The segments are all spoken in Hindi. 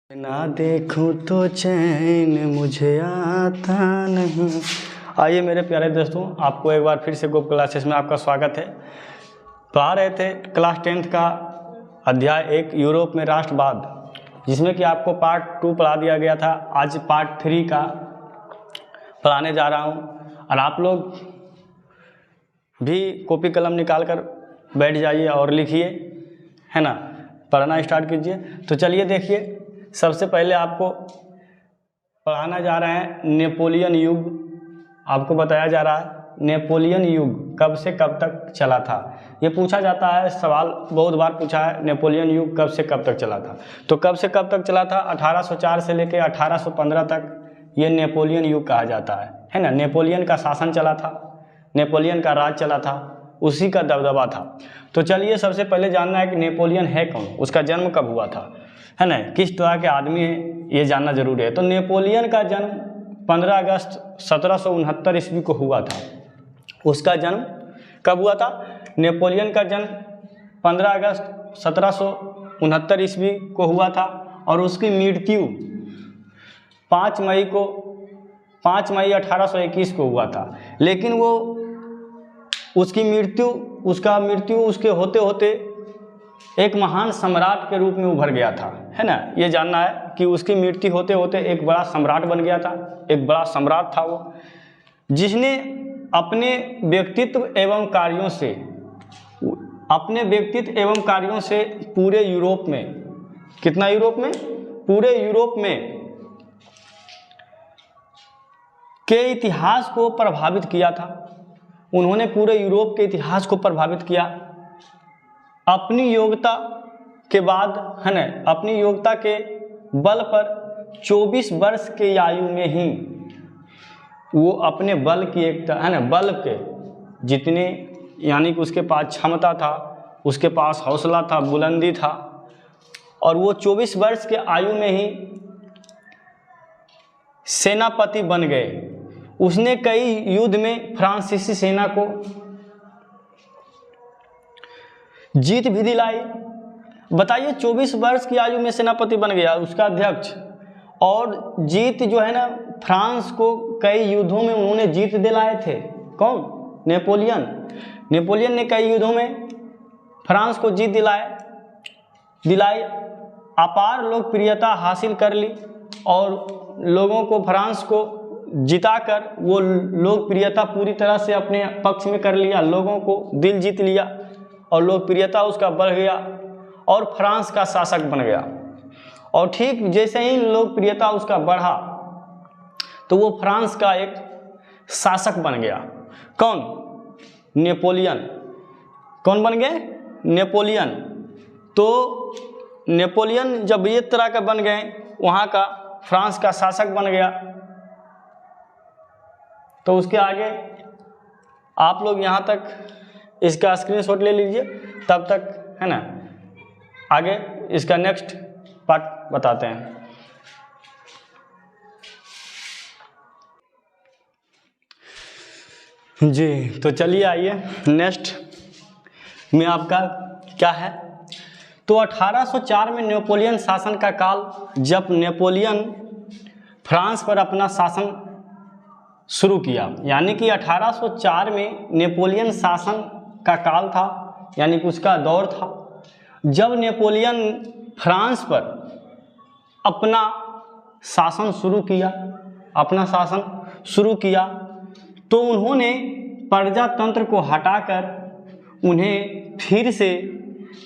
ना देखूं तो चैन मुझे आता नहीं। आइए मेरे प्यारे दोस्तों, आपको एक बार फिर से गोप क्लासेस में आपका स्वागत है। पढ़ा रहे थे क्लास 10th का अध्याय 1 यूरोप में राष्ट्रवाद, जिसमें कि आपको पार्ट 2 पढ़ा दिया गया था। आज पार्ट 3 का पढ़ाने जा रहा हूँ और आप लोग भी कॉपी कलम निकाल कर बैठ जाइए और लिखिए, है ना, पढ़ना स्टार्ट कीजिए। तो चलिए देखिए, सबसे पहले आपको पढ़ाना जा रहे हैं नेपोलियन युग। आपको बताया जा रहा है नेपोलियन युग कब से कब तक चला था। ये पूछा जाता है, सवाल बहुत बार पूछा है, नेपोलियन युग कब से कब तक चला था। तो कब से कब तक चला था? 1804 से लेकर 1815 तक ये नेपोलियन युग कहा जाता है ना। नेपोलियन का शासन चला था, नेपोलियन का राज चला था, उसी का दबदबा था। तो चलिए सबसे पहले जानना है कि नेपोलियन है कौन, उसका जन्म कब हुआ था, है ना, किस तरह के आदमी है, ये जानना जरूरी है। तो नेपोलियन का जन्म 15 अगस्त 1769 ईस्वी को हुआ था। उसका जन्म कब हुआ था? नेपोलियन का जन्म 15 अगस्त 1769 ईस्वी को हुआ था और उसकी मृत्यु 5 मई 1821 को हुआ था। लेकिन वो उसकी मृत्यु उसके होते होते एक महान सम्राट के रूप में उभर गया था, है ना। ये जानना है कि उसकी मृत्यु होते होते एक बड़ा सम्राट बन गया था। एक बड़ा सम्राट था वो, जिसने अपने व्यक्तित्व एवं कार्यों से पूरे यूरोप में, कितना यूरोप में, पूरे यूरोप में के इतिहास को प्रभावित किया था। उन्होंने पूरे यूरोप के इतिहास को प्रभावित किया। अपनी योग्यता के बाद, है ना, अपनी योग्यता के बल पर 24 वर्ष के आयु में ही वो अपने बल की एकता, है ना, बल के जितने, यानी कि उसके पास क्षमता था, उसके पास हौसला था, बुलंदी था, और वो 24 वर्ष के आयु में ही सेनापति बन गए। उसने कई युद्ध में फ्रांसीसी सेना को जीत भी दिलाई। बताइए, 24 वर्ष की आयु में सेनापति बन गया, उसका अध्यक्ष, और जीत जो है ना, फ्रांस को कई युद्धों में उन्होंने जीत दिलाए थे। कौन? नेपोलियन ने कई युद्धों में फ्रांस को जीत दिलाई, अपार लोकप्रियता हासिल कर ली और लोगों को, फ्रांस को जिताकर वो लोकप्रियता पूरी तरह से अपने पक्ष में कर लिया, लोगों को दिल जीत लिया और लोकप्रियता उसका बढ़ गया और फ्रांस का शासक बन गया। और ठीक जैसे ही लोकप्रियता उसका बढ़ा तो वो फ्रांस का एक शासक बन गया। कौन? नेपोलियन। कौन बन गए? नेपोलियन। तो नेपोलियन जब ये तरह का बन गए, वहाँ का फ्रांस का शासक बन गया, तो उसके आगे आप लोग यहाँ तक इसका स्क्रीनशॉट ले लीजिए, तब तक, है ना, आगे इसका नेक्स्ट पार्ट बताते हैं। जी, तो चलिए आइए नेक्स्ट में आपका क्या है। तो 1804 में नेपोलियन शासन का काल, जब नेपोलियन फ्रांस पर अपना शासन शुरू किया, यानी कि 1804 में नेपोलियन शासन का काल था, यानी कि उसका दौर था जब नेपोलियन फ्रांस पर अपना शासन शुरू किया। तो उन्होंने प्रजातंत्र को हटाकर उन्हें फिर से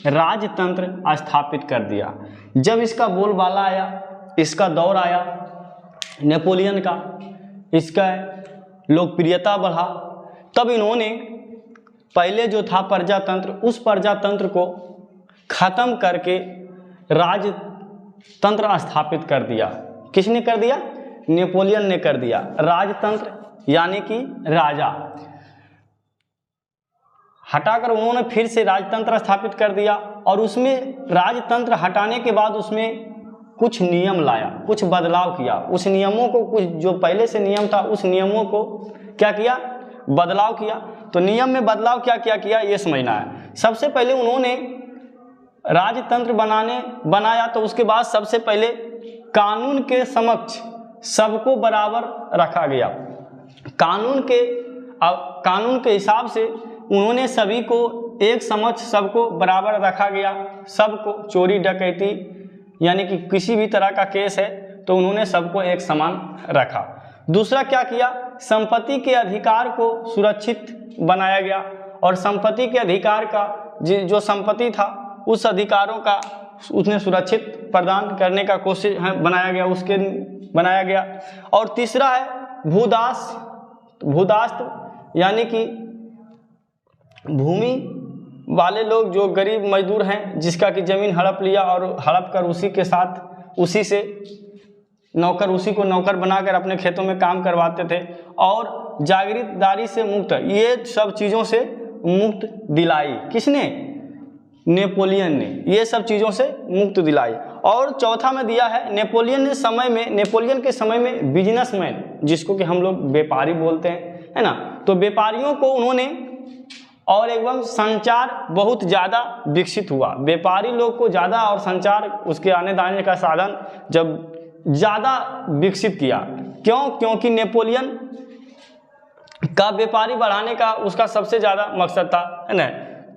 राजतंत्र स्थापित कर दिया। जब इसका बोलबाला आया, इसका दौर आया नेपोलियन का, इसका लोकप्रियता बढ़ा, तब इन्होंने पहले जो था प्रजातंत्र, उस प्रजातंत्र को खत्म करके राजतंत्र स्थापित कर दिया। किसने कर दिया? नेपोलियन ने कर दिया। राजतंत्र यानी कि राजा हटाकर उन्होंने फिर से राजतंत्र स्थापित कर दिया, और उसमें राजतंत्र हटाने के बाद उसमें कुछ नियम लाया, कुछ बदलाव किया। उस नियमों को, कुछ जो पहले से नियम था, उस नियमों को क्या किया? बदलाव किया। तो नियम में बदलाव क्या किया ये समझना है। सबसे पहले उन्होंने राजतंत्र बनाया, तो उसके बाद सबसे पहले कानून के समक्ष सबको बराबर रखा गया। कानून के हिसाब से उन्होंने सभी को एक समक्ष सबको बराबर रखा गया। सबको, चोरी डकैती यानी कि किसी भी तरह का केस है तो उन्होंने सबको एक समान रखा। दूसरा क्या किया, संपत्ति के अधिकार को सुरक्षित बनाया गया और संपत्ति के अधिकार का जो संपत्ति था उस अधिकारों का उसने सुरक्षित प्रदान करने का कोशिश बनाया गया। और तीसरा है भूदास्त यानी कि भूमि वाले लोग जो गरीब मजदूर हैं जिसका कि जमीन हड़प लिया और हड़प कर उसी से नौकर, उसी को नौकर बनाकर अपने खेतों में काम करवाते थे और जागीरदारी से मुक्त, ये सब चीज़ों से मुक्त दिलाई। किसने? नेपोलियन ने ये सब चीज़ों से मुक्त दिलाई। और चौथा में दिया है नेपोलियन के समय में बिजनेसमैन, जिसको कि हम लोग व्यापारी बोलते हैं, है ना, तो व्यापारियों को उन्होंने और एवं संचार बहुत ज़्यादा विकसित हुआ। व्यापारी लोग को ज़्यादा और संचार उसके आने जाने का साधन जब ज़्यादा विकसित किया। क्यों? क्योंकि नेपोलियन का व्यापारी बढ़ाने का उसका सबसे ज़्यादा मकसद था, है ना।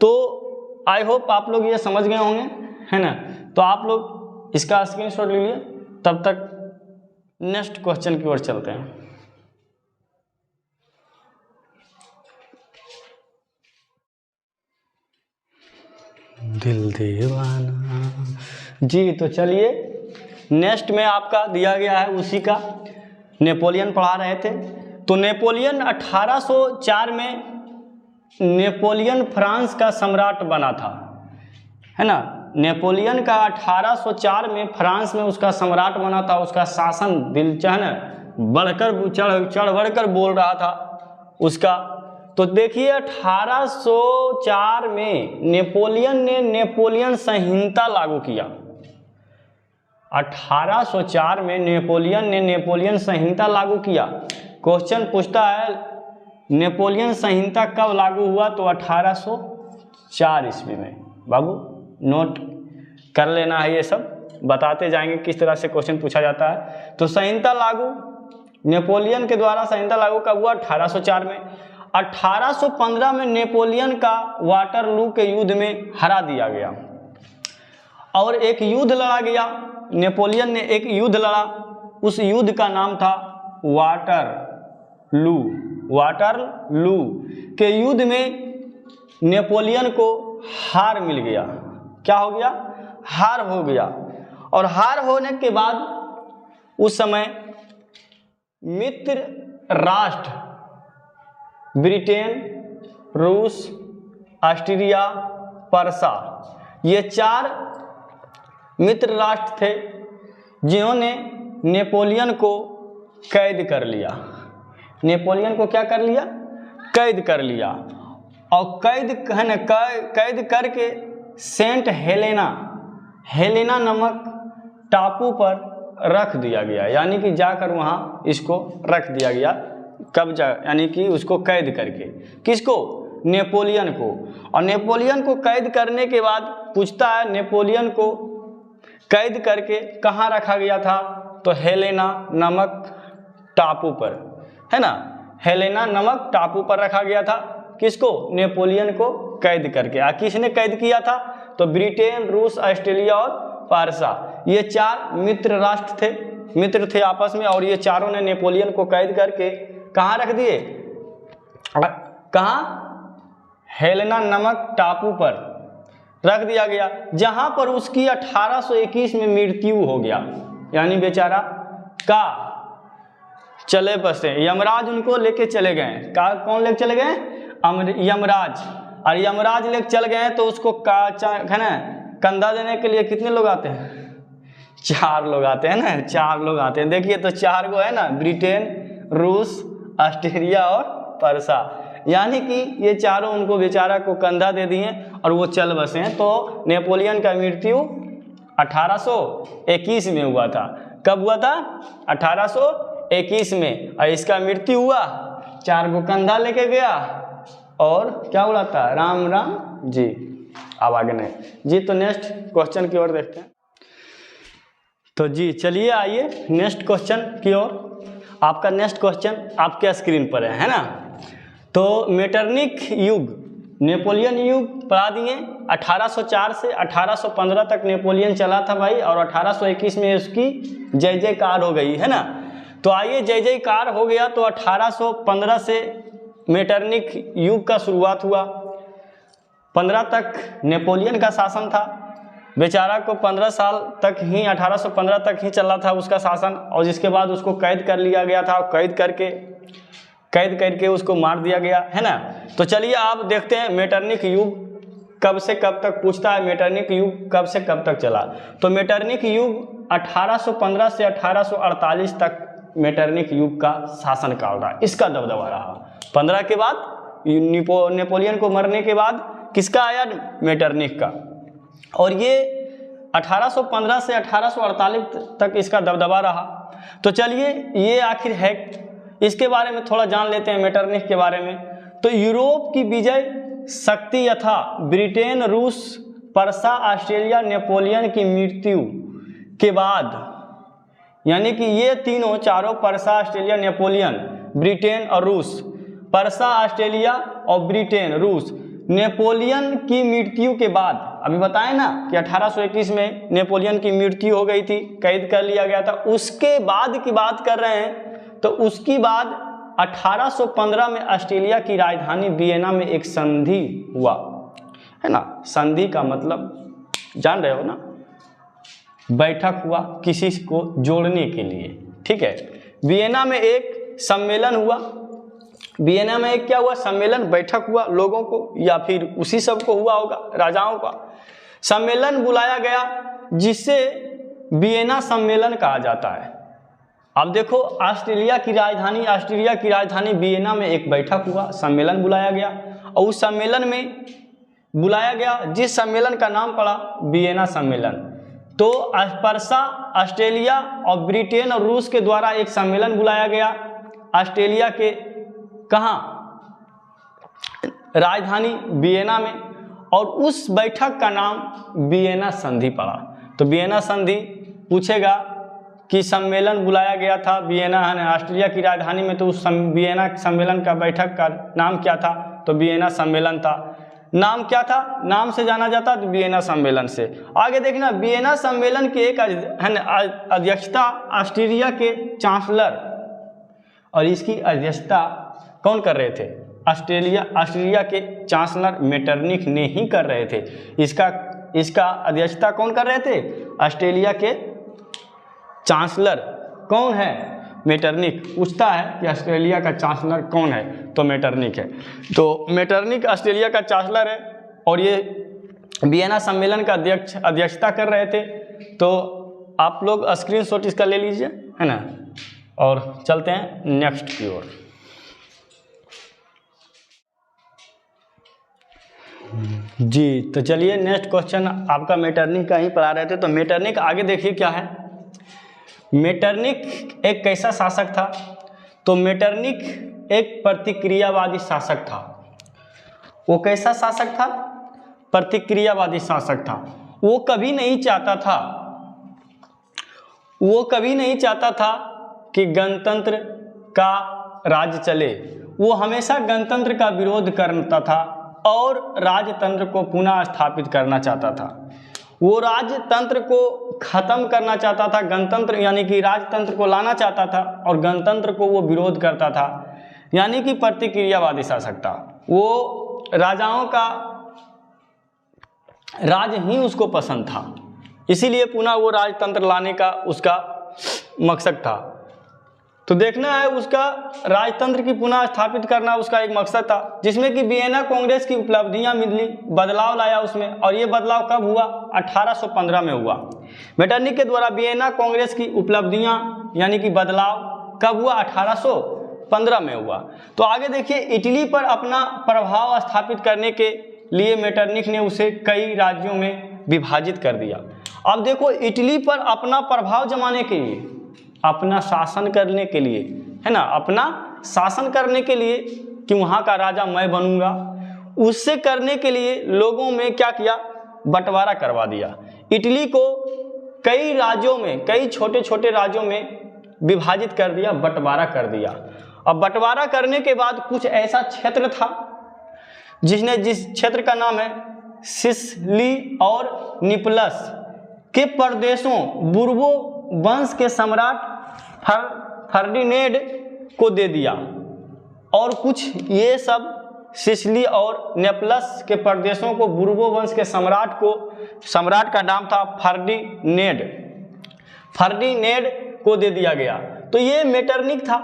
तो आई होप आप लोग ये समझ गए होंगे, है ना। तो आप लोग इसका स्क्रीनशॉट ले लिए। तब तक नेक्स्ट क्वेश्चन की ओर चलते हैं। दिल दीवाना जी। तो चलिए नेक्स्ट में आपका दिया गया है उसी का, नेपोलियन पढ़ा रहे थे। तो नेपोलियन 1804 में नेपोलियन फ्रांस का सम्राट बना था, है ना। नेपोलियन का 1804 में फ्रांस में उसका सम्राट बना था। उसका शासन चढ़ बढ़कर बोल रहा था उसका। तो देखिए 1804 में नेपोलियन ने नेपोलियन संहिता लागू किया। 1804 में नेपोलियन ने नेपोलियन संहिता लागू किया। क्वेश्चन पूछता है नेपोलियन संहिता कब लागू हुआ? तो 1804 ईस्वी में। बाबू नोट कर लेना है, ये सब बताते जाएंगे किस तरह से क्वेश्चन पूछा जाता है। तो संहिता लागू नेपोलियन के द्वारा संहिता लागू कब हुआ? 1804 में। 1815 में नेपोलियन का वाटरलू के युद्ध में हरा दिया गया और एक युद्ध लड़ा गया। नेपोलियन ने एक युद्ध लड़ा, उस युद्ध का नाम था वाटरलू। वाटरलू के युद्ध में नेपोलियन को हार मिल गया। क्या हो गया? हार हो गया। और हार होने के बाद उस समय मित्र राष्ट्र ब्रिटेन, रूस, ऑस्ट्रिया, पर्सा, ये 4 मित्र राष्ट्र थे जिन्होंने नेपोलियन को कैद कर लिया। नेपोलियन को क्या कर लिया? कैद कर लिया। और कैद करके सेंट हेलेना नमक टापू पर रख दिया गया। यानी कि जाकर वहाँ इसको रख दिया गया, कब्जा, यानी कि उसको कैद करके। किसको? नेपोलियन को। और नेपोलियन को कैद करने के बाद पूछता है नेपोलियन को कैद करके कहाँ रखा गया था? तो हेलेना नमक टापू पर, है ना। हेलेना नमक टापू पर रखा गया था। किसको? नेपोलियन को कैद करके। किसने कैद किया था? तो ब्रिटेन, रूस, ऑस्ट्रेलिया और पर्सा, ये 4 मित्र थे आपस में। और ये चारों ने नेपोलियन को कैद करके कहाँ रख दिए? कहाँ? हेलेना नमक टापू पर रख दिया गया, जहां पर उसकी 1821 में मृत्यु हो गया। यानी बेचारा का चले बसे, यमराज उनको लेके चले गए। कौन लेके चले गए? यमराज। और यमराज लेके चल गए तो उसको है ना कंधा देने के लिए कितने लोग आते हैं? 4 लोग आते हैं ना, 4 लोग आते हैं। देखिए तो 4 को है ना, ब्रिटेन, रूस, ऑस्ट्रेलिया और पर्सा, यानी कि ये चारों उनको बेचारा को कंधा दे दिए और वो चल बसे हैं। तो नेपोलियन का मृत्यु 1821 में हुआ था। कब हुआ था? 1821 में। और इसका मृत्यु हुआ, 4 को कंधा लेके गया और क्या बोला था? राम राम जी। अब आगे नहीं जी। तो नेक्स्ट क्वेश्चन की ओर देखते हैं। तो जी चलिए आइए नेक्स्ट क्वेश्चन की ओर। आपका नेक्स्ट क्वेश्चन आपके स्क्रीन पर है ना। तो मेटरनिख युग, नेपोलियन युग पढ़ा दिए। 1804 से 1815 तक नेपोलियन चला था भाई, और 1821 में उसकी जय जयकार हो गई है ना। तो आइए जय जयकार हो गया, तो 1815 से मेटरनिख युग का शुरुआत हुआ। 15 तक नेपोलियन का शासन था, बेचारा को 15 साल तक ही, 1815 तक ही चला था उसका शासन, और जिसके बाद उसको कैद कर लिया गया था, कैद करके उसको मार दिया गया है ना। तो चलिए आप देखते हैं मेटरनिख युग कब से कब तक पूछता है, मेटरनिख युग कब से कब तक चला। तो मेटरनिख युग 1815 से 1848 तक मेटरनिख युग का शासनकाल रहा, इसका दबदबा रहा। 15 के बाद नेपोलियन को मरने के बाद किसका आया, मेटरनिख का। और ये 1815 से 1848 तक इसका दबदबा रहा। तो चलिए ये आखिर है, इसके बारे में थोड़ा जान लेते हैं मेटरनिख के बारे में। तो यूरोप की विजय शक्ति यथा ब्रिटेन, रूस, पर्सा, ऑस्ट्रेलिया, नेपोलियन की मृत्यु के बाद, यानी कि ये तीनों चारों, पर्सा, ऑस्ट्रेलिया, नेपोलियन, ब्रिटेन और रूस, पर्सा, ऑस्ट्रेलिया और ब्रिटेन, रूस, नेपोलियन की मृत्यु के बाद, अभी बताएं ना कि 1821 में नेपोलियन की मृत्यु हो गई थी, कैद कर लिया गया था, उसके बाद की बात कर रहे हैं। तो उसकी बाद 1815 में ऑस्ट्रेलिया की राजधानी वियना में एक संधि हुआ है ना। संधि का मतलब जान रहे हो ना, बैठक हुआ किसी को जोड़ने के लिए, ठीक है। वियना में एक सम्मेलन हुआ, वियना में एक क्या हुआ, सम्मेलन, बैठक हुआ लोगों को, या फिर उसी सब को हुआ होगा, राजाओं का सम्मेलन बुलाया गया, जिसे वियना सम्मेलन कहा जाता है। अब देखो ऑस्ट्रेलिया की राजधानी वियना में एक बैठक हुआ, सम्मेलन बुलाया गया, और उस सम्मेलन में बुलाया गया जिस सम्मेलन का नाम पड़ा वियना सम्मेलन। तो पर्सा, ऑस्ट्रेलिया और ब्रिटेन और रूस के द्वारा एक सम्मेलन बुलाया गया ऑस्ट्रेलिया के, कहाँ, राजधानी वियना में, और उस बैठक का नाम वियना संधि पड़ा। तो वियना संधि पूछेगा कि सम्मेलन बुलाया गया था वियना है ऑस्ट्रेलिया की राजधानी में, तो उस वियना सम्मेलन का बैठक का नाम क्या था, तो वियना सम्मेलन था। नाम क्या था, नाम से जाना जाता तो वियना सम्मेलन से। आगे देखना, वियना सम्मेलन की एक अध्यक्षता ऑस्ट्रिया के चांसलर, और इसकी अध्यक्षता कौन कर रहे थे, ऑस्ट्रिया के चांसलर मेटरनिख ने ही कर रहे थे। इसका अध्यक्षता कौन कर रहे थे, ऑस्ट्रेलिया के चांसलर कौन है, मेटरनिख। पूछता है कि ऑस्ट्रेलिया का चांसलर कौन है, तो मेटरनिख है। तो मेटरनिख ऑस्ट्रेलिया का चांसलर है, और ये वियना सम्मेलन का अध्यक्षता कर रहे थे। तो आप लोग स्क्रीनशॉट इसका ले लीजिए, है ना, और चलते हैं नेक्स्ट की ओर। जी तो चलिए नेक्स्ट क्वेश्चन आपका मेटरनिख का ही पढ़ा रहे थे। तो मेटरनिख आगे देखिए क्या है। मेटरनिख एक कैसा शासक था, तो मेटरनिख एक प्रतिक्रियावादी शासक था। वो कैसा शासक था, प्रतिक्रियावादी शासक था। वो कभी नहीं चाहता था कि गणतंत्र का राज चले। वो हमेशा गणतंत्र का विरोध करता था और राजतंत्र को पुनः स्थापित करना चाहता था। वो राजतंत्र को खत्म करना चाहता था, गणतंत्र यानी कि राजतंत्र को लाना चाहता था, और गणतंत्र को वो विरोध करता था, यानी कि प्रतिक्रियावादी शासक था। वो राजाओं का राज ही उसको पसंद था, इसीलिए पुनः वो राजतंत्र लाने का उसका मकसद था। तो देखना है उसका राजतंत्र की पुनः स्थापित करना उसका एक मकसद था, जिसमें कि वियना कांग्रेस की उपलब्धियां मिली, बदलाव लाया उसमें। और ये बदलाव कब हुआ, 1815 में हुआ। मेटरनिख के द्वारा वियना कांग्रेस की उपलब्धियां यानी कि बदलाव कब हुआ, 1815 में हुआ। तो आगे देखिए, इटली पर अपना प्रभाव स्थापित करने के लिए मेटरनिख ने उसे कई राज्यों में विभाजित कर दिया। अब देखो, इटली पर अपना प्रभाव जमाने के लिए, अपना शासन करने के लिए, है ना, अपना शासन करने के लिए कि वहाँ का राजा मैं बनूंगा, उससे करने के लिए लोगों में क्या किया, बंटवारा करवा दिया। इटली को कई राज्यों में, कई छोटे छोटे राज्यों में विभाजित कर दिया, बंटवारा कर दिया। अब बंटवारा करने के बाद कुछ ऐसा क्षेत्र था जिस क्षेत्र का नाम है सिसिली और निपलस के प्रदेशों बुर्बो वंश के सम्राट फर्डिनेंड को दे दिया। और कुछ ये सब सिसिली और नेपलस के प्रदेशों को बुर्बो वंश के सम्राट का नाम था फर्डिनेंड को दे दिया गया। तो ये मेटरनिक था।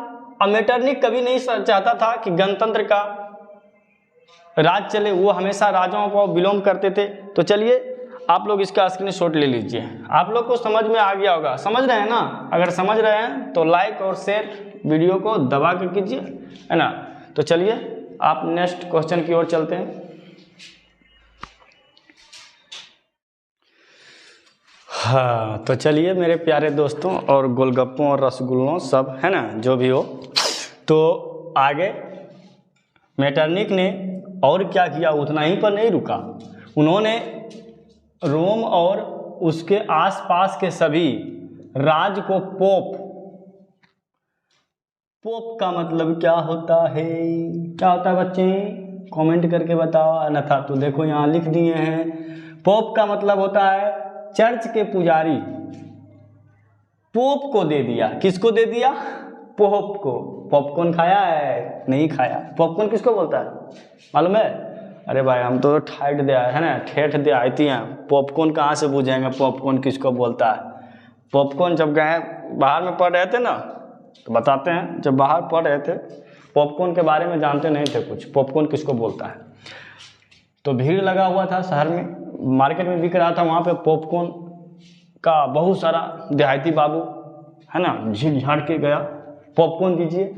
अब मेटरनिक कभी नहीं चाहता था कि गणतंत्र का राज चले, वो हमेशा राजाओं को बिलोंग करते थे। तो चलिए आप लोग इसका स्क्रीनशॉट ले लीजिए। आप लोग को समझ में आ गया होगा, समझ रहे हैं ना? अगर समझ रहे हैं तो लाइक और शेयर वीडियो को दबा कर कीजिए, है ना। तो चलिए आप नेक्स्ट क्वेश्चन की ओर चलते हैं। हाँ, तो चलिए मेरे प्यारे दोस्तों और गोलगप्पों और रसगुल्लों सब, है ना, जो भी हो। तो आगे मेटरनिक ने और क्या किया, उतना ही पर नहीं रुका। उन्होंने रोम और उसके आसपास के सभी राज्य को पोप का मतलब क्या होता है? क्या होता है बच्चे? कमेंट करके बताओ, अन्यथा तो देखो यहाँ लिख दिए हैं। पोप का मतलब होता है चर्च के पुजारी। पोप को दे दिया। किसको दे दिया? पोप को। पॉपकॉर्न खाया है? नहीं खाया। पॉपकॉर्न किसको बोलता है मालूम है? अरे भाई हम तो ठेठ दे आए, है ना, ठेठ दे आती हैं। पॉपकॉर्न कहाँ से बुझेंगे पॉपकॉर्न किसको बोलता है? पॉपकॉर्न जब गए बाहर में पढ़ रहे थे ना, तो बताते हैं, जब बाहर पढ़ रहे थे पॉपकॉर्न के बारे में जानते नहीं थे कुछ, पॉपकॉर्न किसको बोलता है। तो भीड़ लगा हुआ था शहर में, मार्केट में बिक रहा था, वहाँ पे पॉपकॉर्न का बहुत सारा देहाती बाबू, है ना, झील झाड़ के गया, पॉपकॉर्न दीजिए।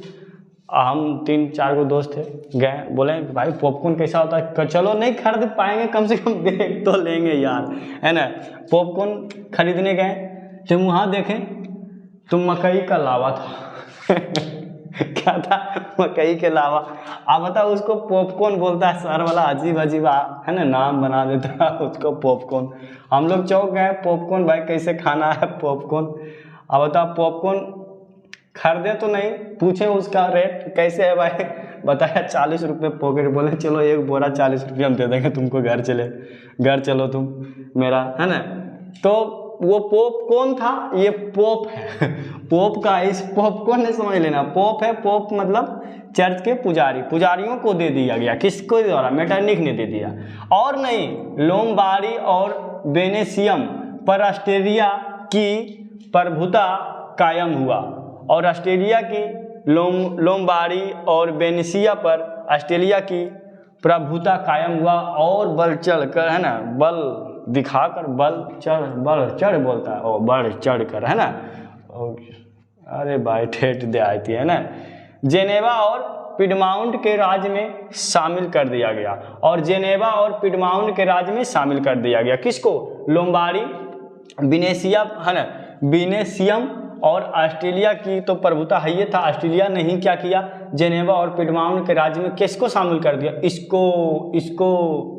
हम 3-4 गो दोस्त थे, गए, बोले भाई पॉपकॉर्न कैसा होता है? चलो नहीं खरीद पाएंगे, कम से कम देख तो लेंगे यार, है ना। पॉपकॉर्न खरीदने गए, जब वहाँ देखें तो मकई का लावा था। क्या था? मकई के लावा। आप बताओ उसको पॉपकॉर्न बोलता है शहर वाला, अजीब अजीब, है ना, नाम बना देता है उसको पॉपकॉर्न। हम लोग चौक गए, पॉपकॉर्न भाई कैसे खाना है पॉपकॉर्न? अब बताओ पॉपकॉर्न खरीदे तो नहीं, पूछे उसका रेट कैसे है भाई, बताया 40 रुपये पॉकेट। बोले चलो एक बोरा 40 रुपये हम दे देंगे तुमको, घर चलो तुम मेरा, है ना। तो वो पोप कौन था? ये पोप है। पोप का इस पॉपकॉर्न ने समझ लेना, पोप है। पोप मतलब चर्च के पुजारियों को दे दिया गया। किसको द्वारा? मेटरनिक ने दे दिया। और नहीं, लोम्बार्डी और वेनेशियम पर ऑस्ट्रिया की प्रभुता कायम हुआ। और ऑस्ट्रेलिया की लोम्बार्डी और वेनेशिया पर ऑस्ट्रेलिया की प्रभुता कायम हुआ। और बल चढ़ कर, है ना, बल दिखाकर, बढ़ चढ़ बोलता है, ओ बढ़ चढ़ कर, है ना। अरे भाई ठेठ दे आती है ना। जेनेवा और पिडमाउंट के राज्य में शामिल कर दिया गया। और जेनेवा और पिडमाउंट के राज्य में शामिल कर दिया गया। किसको? लोम्बार्डी, वेनेशिया, है ना, वेनेशियम और ऑस्ट्रेलिया की तो प्रभुता है ये था। ऑस्ट्रेलिया ने ही क्या किया? जेनेवा और पिडमाउंट के राज्य में किसको शामिल कर दिया? इसको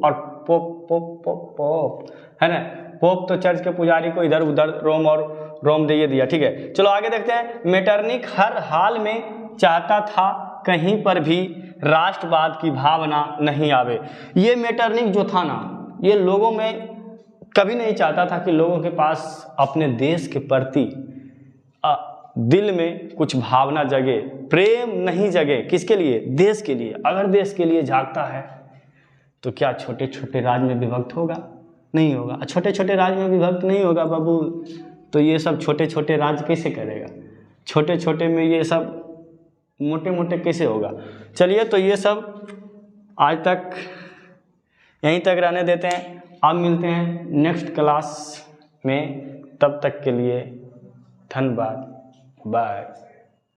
और पोप, है ना। पोप तो चर्च के पुजारी को इधर उधर रोम दे दिया। ठीक है, चलो आगे देखते हैं। मेटरनिक हर हाल में चाहता था कहीं पर भी राष्ट्रवाद की भावना नहीं आवे। ये मेटरनिक जो था ना, ये लोगों में कभी नहीं चाहता था कि लोगों के पास अपने देश के प्रति दिल में कुछ भावना जगे, प्रेम नहीं जगे। किसके लिए? देश के लिए। अगर देश के लिए जागता है तो क्या छोटे छोटे राज्य में विभक्त होगा? नहीं होगा। छोटे छोटे राज्य में विभक्त नहीं होगा बाबू, तो ये सब छोटे छोटे राज्य कैसे करेगा? छोटे छोटे में ये सब मोटे मोटे कैसे होगा? चलिए, तो ये सब आज तक यहीं तक रहने देते हैं। अब मिलते हैं नेक्स्ट क्लास में, तब तक के लिए धन्यवाद, बाय।